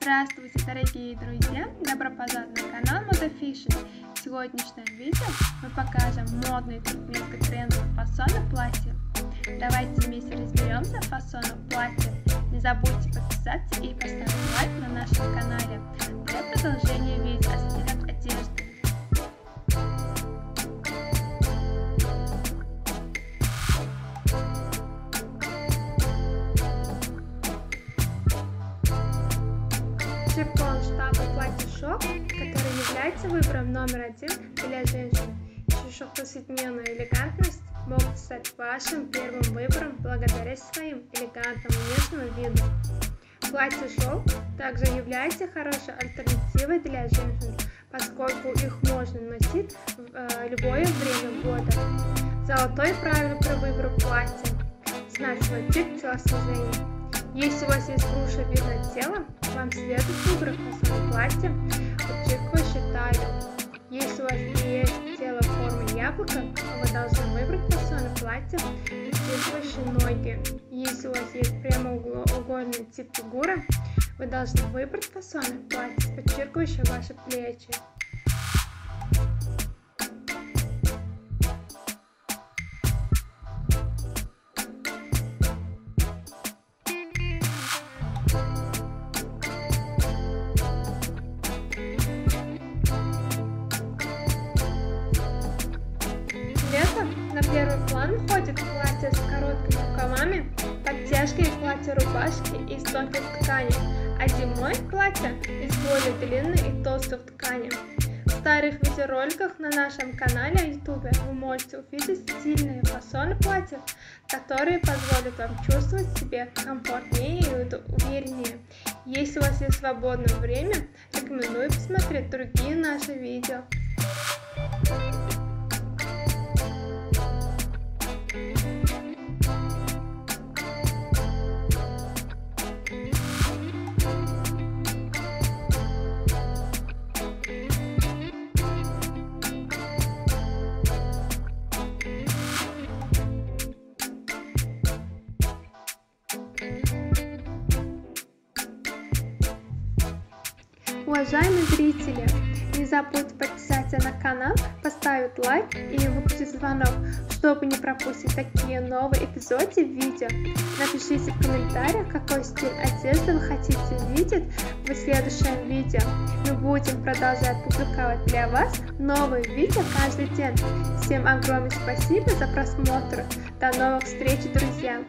Здравствуйте, дорогие друзья! Добро пожаловать на канал ModaFashion. В сегодняшнем видео мы покажем модные туркменско-трендовые фасоны платья. Давайте вместе разберемся в фасонах платья. Не забудьте подписаться и поставить лайк на нашем канале для продолжения видео о стилях одежды. Шифон штаба платье шелк, который является выбором номер один для женщин. Шелково-современная элегантность могут стать вашим первым выбором благодаря своим элегантному внешнему виду. Платье шелк также является хорошей альтернативой для женщин, поскольку их можно носить в любое время года. Золотое правило при выборе платья – знать свой тип телосложения. Если у вас есть грушевидное тело, вам следует выбрать фасон платья, подчеркивающий талию. Если у вас есть тело в форме яблока, вы должны выбрать фасон платья, подчеркивающий ноги. Если у вас есть прямоугольный тип фигуры, вы должны выбрать фасон платья, подчеркивающий ваши плечи. На первый план выходит платье с короткими рукавами, подтяжки и платье-рубашки из тонких тканей, а зимой платье из более длинной и толстой ткани. В старых видеороликах на нашем канале YouTube вы можете увидеть стильные фасоны платьев, которые позволят вам чувствовать себя комфортнее и увереннее. Если у вас есть свободное время, рекомендую посмотреть другие наши видео. Уважаемые зрители, не забудьте подписаться на канал, поставить лайк и выключить звонок, чтобы не пропустить такие новые эпизоды видео. Напишите в комментариях, какой стиль одежды вы хотите видеть в следующем видео. Мы будем продолжать публиковать для вас новые видео каждый день. Всем огромное спасибо за просмотр. До новых встреч, друзья!